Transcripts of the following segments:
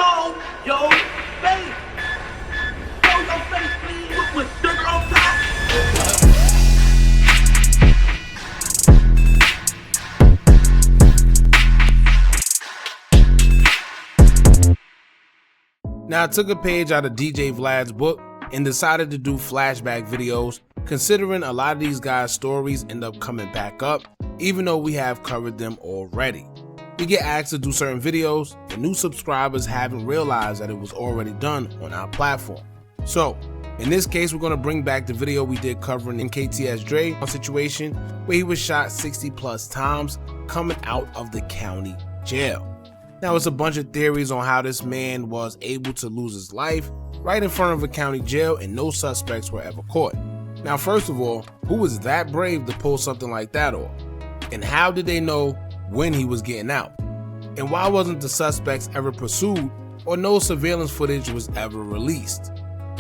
show your face. Show your face, please. With sugar on top. Now, I took a page out of DJ Vlad's book and decided to do flashback videos, considering a lot of these guys' stories end up coming back up, even though we have covered them already. We get asked to do certain videos, and new subscribers haven't realized that it was already done on our platform. So, in this case, we're going to bring back the video we did covering in KTS DRE situation, where he was shot 60+ times coming out of the county jail. Now, it's a bunch of theories on how this man was able to lose his life right in front of a county jail and no suspects were ever caught. Now, first of all, who was that brave to pull something like that off? And how did they know when he was getting out? And why wasn't the suspects ever pursued or no surveillance footage was ever released?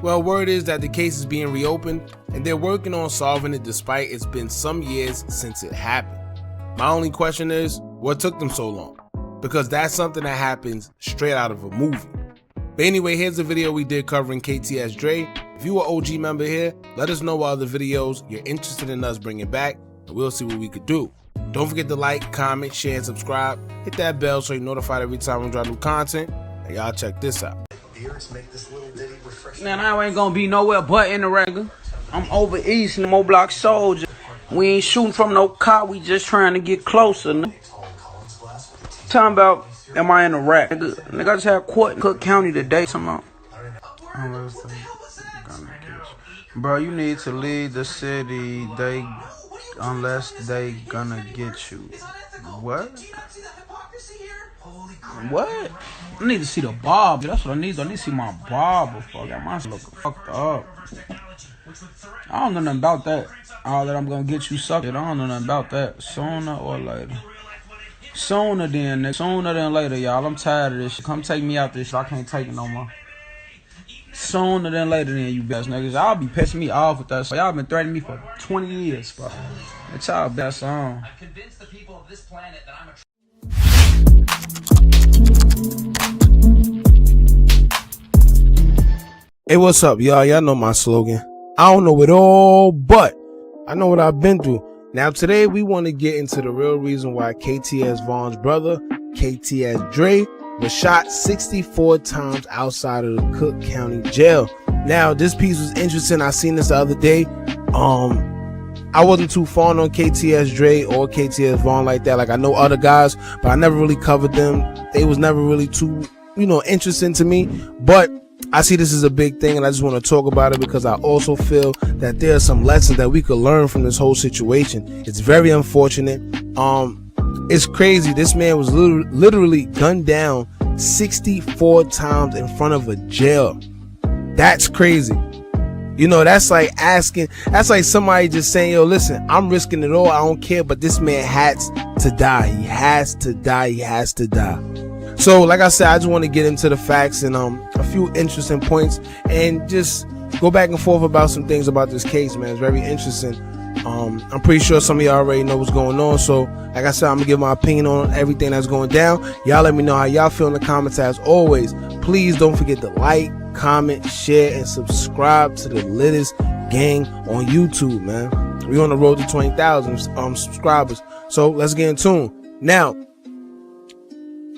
Well, word is that the case is being reopened and they're working on solving it despite it's been some years since it happened. My only question is, what took them so long? Because that's something that happens straight out of a movie. But anyway, here's the video we did covering KTS DRE. If you are an OG member here, let us know what other videos you're interested in us bringing back, and we'll see what we could do. Don't forget to like, comment, share, and subscribe. Hit that bell so you're notified every time we drop new content. And y'all check this out. Man, I ain't gonna be nowhere but in the regular. I'm over east in the Mo Block soldier. We ain't shooting from no car, we just trying to get closer. Talking about, am I in the rack? Nigga, I just had court in Cook County today. Bro, you need to leave the city. Unless they gonna get you. What? What? I need to see the barber. That's what I need. I need to see my barber. Fuck, I got my looking fucked up. I don't know nothing about that. All that I'm gonna get you sucked. I don't know nothing about that. Sooner or later. Sooner than later, y'all. I'm tired of this shit. Come take me out this shit. I can't take it no more. Sooner than later, then you best niggas. Y'all be pissing me off with that. So y'all been threatening me for 20 years, bro. It's y'all best on. I've convinced the people of this planet that I'm a. Hey, what's up, y'all? Y'all know my slogan. I don't know it all, but I know what I've been through. Now, today we want to get into the real reason why KTS Vaughn's brother, KTS DRE, was shot 64 times outside of the Cook County jail. Now, this piece was interesting. I seen this the other day. I wasn't too fond on KTS DRE or KTS Vaughn like that. Like, I know other guys, but I never really covered them. They was never really too, interesting to me. But I see this as a big thing, and I just want to talk about it because I also feel that there are some lessons that we could learn from this whole situation. It's very unfortunate. It's crazy. This man was literally gunned down 64 times in front of a jail. That's crazy. That's like somebody just saying, yo, listen, I'm risking it all. I don't care, but this man has to die. He has to die. He has to die. So, like I said, I just want to get into the facts and a few interesting points and just go back and forth about some things about this case, man. It's very interesting. I'm pretty sure some of y'all already know what's going on. So, like I said, I'm going to give my opinion on everything that's going down. Y'all let me know how y'all feel in the comments. As always, please don't forget to like, comment, share, and subscribe to the Littest Gang on YouTube, man. We're on the road to 20,000 subscribers. So, let's get in tune. Now,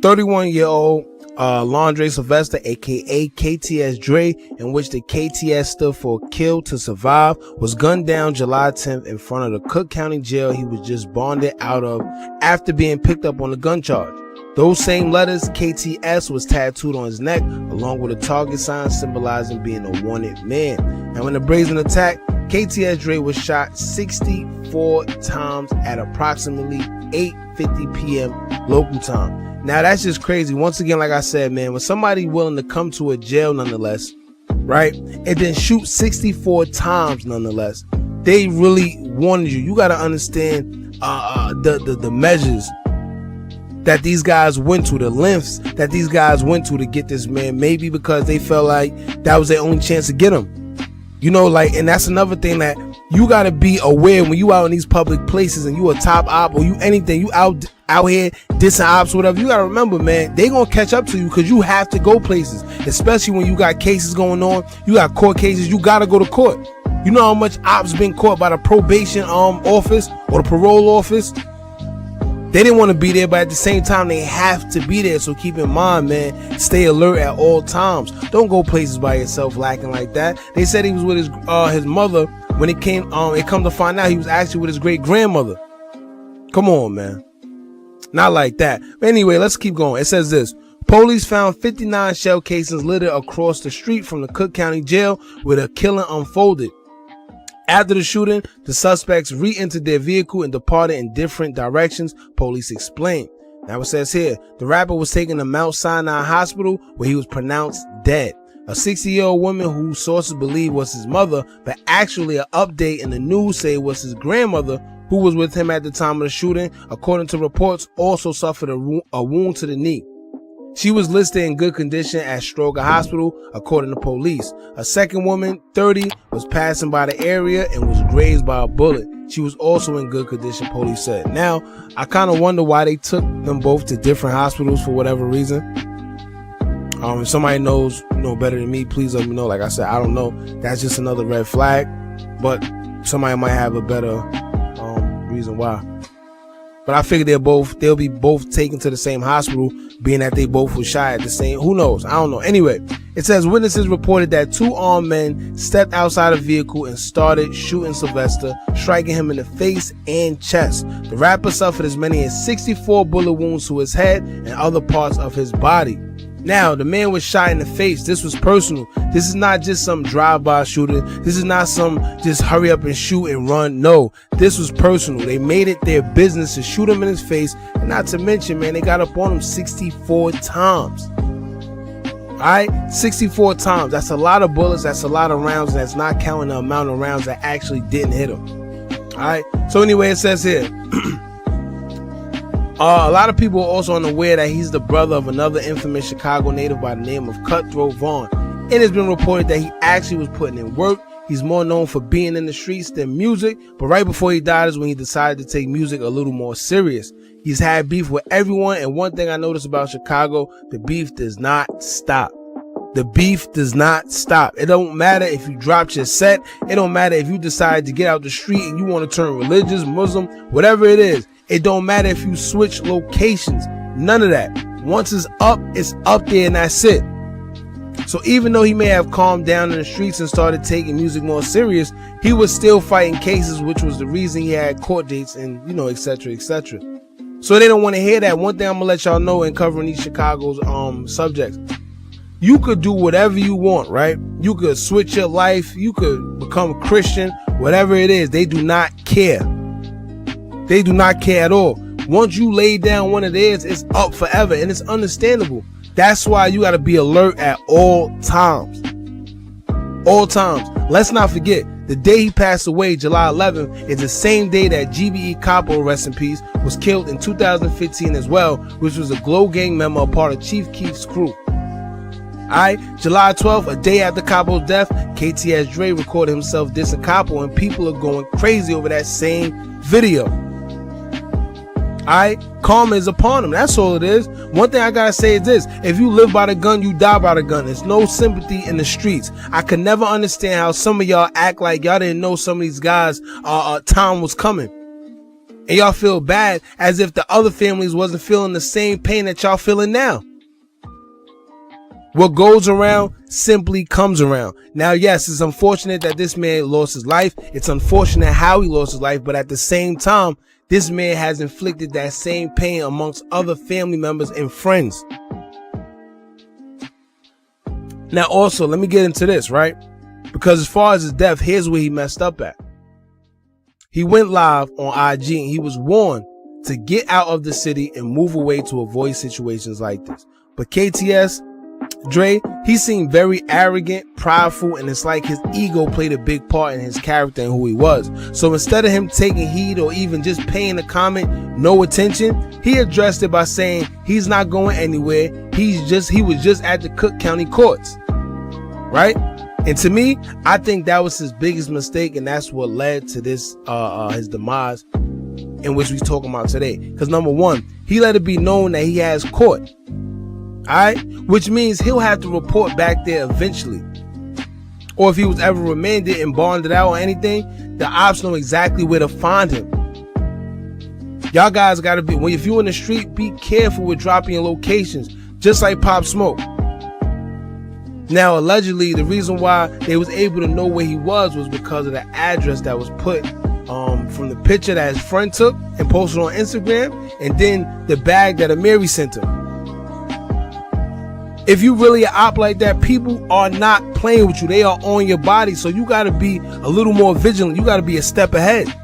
31-year-old Laundre Sylvester, aka KTS DRE, in which the KTS stood for Kill to Survive, was gunned down July 10th in front of the Cook County jail he was just bonded out of after being picked up on a gun charge. Those same letters, KTS, was tattooed on his neck along with a target sign symbolizing being a wanted man. Now, in the brazen attack, KTS DRE was shot 64 times at approximately 8:50 p.m. local time. Now, that's just crazy. Once again, like I said, man, when somebody willing to come to a jail nonetheless, right, and then shoot 64 times nonetheless, they really wanted you. You got to understand the measures that these guys went to, the lengths that these guys went to get this man, maybe because they felt like that was their only chance to get him. And that's another thing that you got to be aware when you out in these public places and you a top op or you anything, you out here dissing ops or whatever. You got to remember, man, they gonna catch up to you because you have to go places, especially when you got cases going on. You got court cases, you got to go to court. You know how much ops been caught by the probation office or the parole office? They didn't want to be there, but at the same time, they have to be there. So keep in mind, man, stay alert at all times. Don't go places by yourself lacking like that. They said he was with his mother. When it come to find out, he was actually with his great grandmother. Come on, man. Not like that. But anyway, let's keep going. It says this. Police found 59 shell casings littered across the street from the Cook County Jail where the killing unfolded. After the shooting, the suspects re-entered their vehicle and departed in different directions, police explained. Now it says here, the rapper was taken to Mount Sinai Hospital where he was pronounced dead. A 60-year-old woman who sources believe was his mother, but actually an update in the news say it was his grandmother who was with him at the time of the shooting, according to reports, also suffered a wound to the knee. She was listed in good condition at Stroger Hospital, according to police. A second woman, 30, was passing by the area and was grazed by a bullet. She was also in good condition, police said. Now, I kind of wonder why they took them both to different hospitals for whatever reason. If somebody knows better than me, please let me know. Like I said, I don't know. That's just another red flag, but somebody might have a better reason why. But I figure they'll be both taken to the same hospital, being that they both were shot at the same. Who knows? I don't know. Anyway, it says witnesses reported that two armed men stepped outside a vehicle and started shooting Sylvester, striking him in the face and chest. The rapper suffered as many as 64 bullet wounds to his head and other parts of his body. Now, the man was shot in the face. This was personal. This is not just some drive-by shooting. This is not some just hurry up and shoot and run. No, this was personal. They made it their business to shoot him in his face. And not to mention, man, they got up on him 64 times. All right, 64 times. That's a lot of bullets. That's a lot of rounds. And that's not counting the amount of rounds that actually didn't hit him. All right. So anyway, it says here. A lot of people are also unaware that he's the brother of another infamous Chicago native by the name of Cutthroat Vaughn. It has been reported that he actually was putting in work. He's more known for being in the streets than music, but right before he died is when he decided to take music a little more serious. He's had beef with everyone, and one thing I noticed about Chicago, the beef does not stop. The beef does not stop. It don't matter if you dropped your set. It don't matter if you decide to get out the street and you want to turn religious, Muslim, whatever it is. It don't matter if you switch locations. None of that. Once it's up there and that's it. So even though he may have calmed down in the streets and started taking music more serious, he was still fighting cases, which was the reason he had court dates and, etc., etc. So they don't want to hear that. One thing I'm going to let y'all know in covering these Chicago's subjects. You could do whatever you want, right? You could switch your life. You could become a Christian, whatever it is. They do not care. They do not care at all. Once you lay down one of theirs, it's up forever, and it's understandable. That's why you got to be alert at all times. All times. Let's not forget, the day he passed away, July 11th, is the same day that GBE Capo, rest in peace, was killed in 2015 as well, which was a Glow Gang member, a part of Chief Keef's crew. Alright, July 12th, a day after Capo's death, KTS DRE recorded himself dissing Capo, and people are going crazy over that same video. Alright, karma is upon him. That's all it is. One thing I gotta say is this: if you live by the gun, you die by the gun. There's no sympathy in the streets. I could never understand how some of y'all act like y'all didn't know some of these guys' time was coming, and y'all feel bad as if the other families wasn't feeling the same pain that y'all feeling now. What goes around simply comes around. Now, yes, it's unfortunate that this man lost his life. It's unfortunate how he lost his life, but at the same time, this man has inflicted that same pain amongst other family members and friends. Now, also, let me get into this, right? Because as far as his death, here's where he messed up at. He went live on IG and he was warned to get out of the city and move away to avoid situations like this. But KTS DRE, he seemed very arrogant, prideful, and it's like his ego played a big part in his character and who he was. So instead of him taking heed or even just paying the comment no attention, he addressed it by saying he's not going anywhere. He was just at the Cook County courts, right? And to me, I think that was his biggest mistake, and that's what led to this his demise, in which we're talking about today. Because number one, he let it be known that he has court. Alright? Which means he'll have to report back there eventually. Or if he was ever remanded and bonded out or anything, the ops know exactly where to find him. Y'all guys gotta be, if you're in the street, be careful with dropping your locations, just like Pop Smoke. Now, allegedly, the reason why they was able to know where he was because of the address that was put from the picture that his friend took and posted on Instagram, and then the bag that Amiri sent him. If you really an op like that, people are not playing with you. They are on your body, so you got to be a little more vigilant. You got to be a step ahead.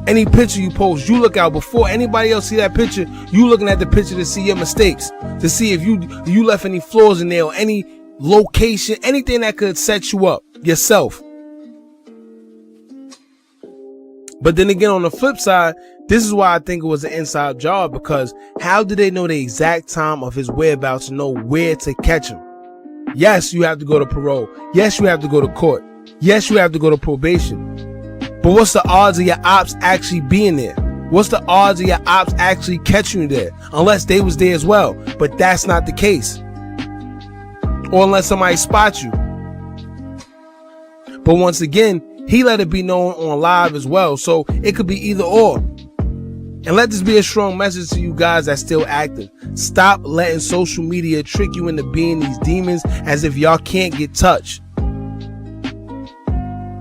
Any picture you post, you look out before anybody else see that picture. You looking at the picture to see your mistakes, to see if you left any flaws in there or any location, anything that could set you up yourself. But then again, on the flip side, this is why I think it was an inside job, because how did they know the exact time of his whereabouts to know where to catch him? Yes, you have to go to parole. Yes, you have to go to court. Yes, you have to go to probation. But what's the odds of your ops actually being there? What's the odds of your ops actually catching you there? Unless they was there as well. But that's not the case. Or unless somebody spots you. But once again, he let it be known on live as well. So it could be either or. And let this be a strong message to you guys that's still active. Stop letting social media trick you into being these demons as if y'all can't get touched.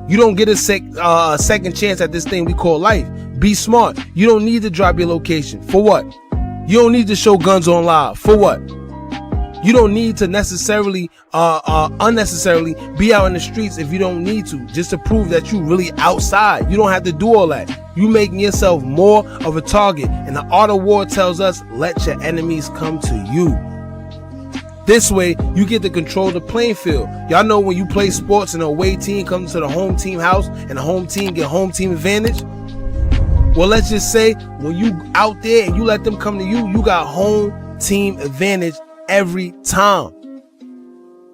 You don't get a second chance at this thing we call life. Be smart. You don't need to drop your location. For what? You don't need to show guns on live. For what? You don't need to necessarily, unnecessarily be out in the streets if you don't need to, just to prove that you really outside. You don't have to do all that. You making yourself more of a target. And the art of war tells us, let your enemies come to you. This way, you get to control the playing field. Y'all know when you play sports and the away team comes to the home team house and the home team get home team advantage? Well, let's just say when you out there and you let them come to you, you got home team advantage every time.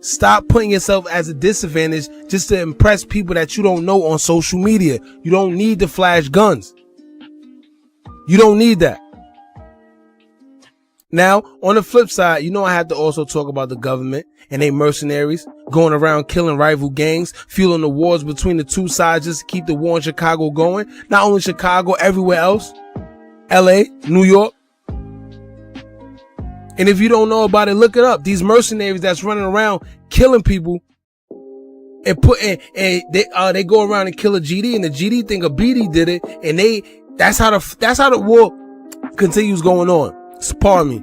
Stop putting yourself as a disadvantage just to impress people that you don't know on social media. You don't need to flash guns. You don't need that. Now, on the flip side, you know I have to also talk about the government and they mercenaries going around killing rival gangs, fueling the wars between the two sides just to keep the war in Chicago going. Not only Chicago, everywhere else. LA, New York. And if you don't know about it, look it up. These mercenaries that's running around killing people and they go around and kill a GD, and the GD think a BD did it, and that's how the war continues going on. Pardon me.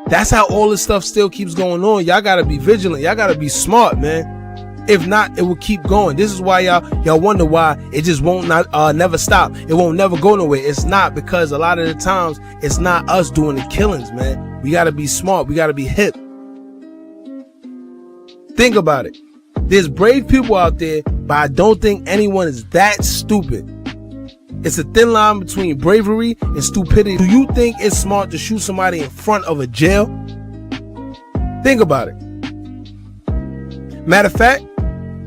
That's how all this stuff still keeps going on. Y'all gotta be vigilant. Y'all gotta be smart, man. If not, it will keep going. This is why y'all wonder why it just won't never stop. It won't never go nowhere. It's not, because a lot of the times it's not us doing the killings, man. We gotta be smart. We gotta be hip. Think about it. There's brave people out there, but I don't think anyone is that stupid. It's a thin line between bravery and stupidity. Do you think it's smart to shoot somebody in front of a jail? Think about it. Matter of fact,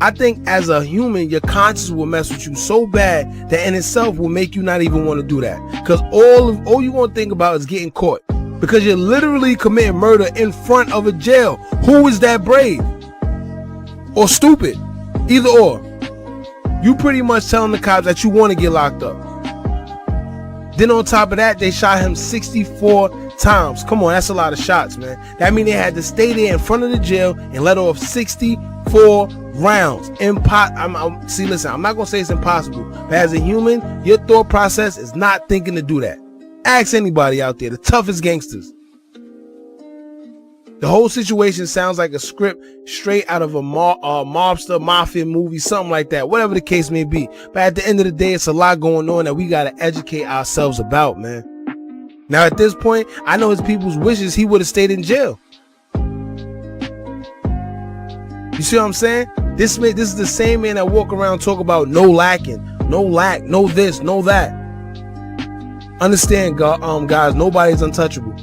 I think as a human, your conscience will mess with you so bad that in itself will make you not even want to do that. Because all you want to think about is getting caught. Because you're literally committing murder in front of a jail. Who is that brave? Or stupid? Either or. You pretty much telling the cops that you want to get locked up. Then on top of that, they shot him 64 times. Come on, that's a lot of shots, man. That means they had to stay there in front of the jail and let off 64 rounds. See, listen, I'm not going to say it's impossible. But as a human, your thought process is not thinking to do that. Ask anybody out there, the toughest gangsters. The whole situation sounds like a script straight out of a mobster, mafia movie, something like that, whatever the case may be. But at the end of the day, it's a lot going on that we got to educate ourselves about, man. Now, at this point, I know his people's wishes he would have stayed in jail. You see what I'm saying? This is the same man that walk around talk about no lacking, no lack, no this, no that. Understand, guys, nobody's untouchable.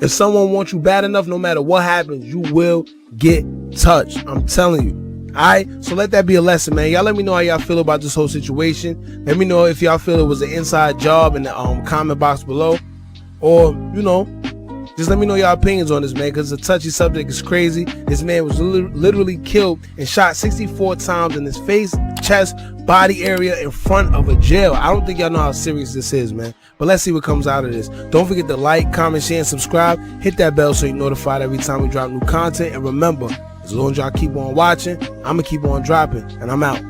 If someone wants you bad enough, no matter what happens, you will get touched. I'm telling you. Alright, so let that be a lesson, man. Y'all let me know how y'all feel about this whole situation. Let me know if y'all feel it was an inside job in the comment box below. Or, you know, just let me know your opinions on this, man, because the touchy subject is crazy. This man was literally killed and shot 64 times in his face, chest, body area in front of a jail. I don't think y'all know how serious this is, man. But let's see what comes out of this. Don't forget to like, comment, share, and subscribe. Hit that bell so you're notified every time we drop new content. And remember, as long as y'all keep on watching, I'm going to keep on dropping. And I'm out.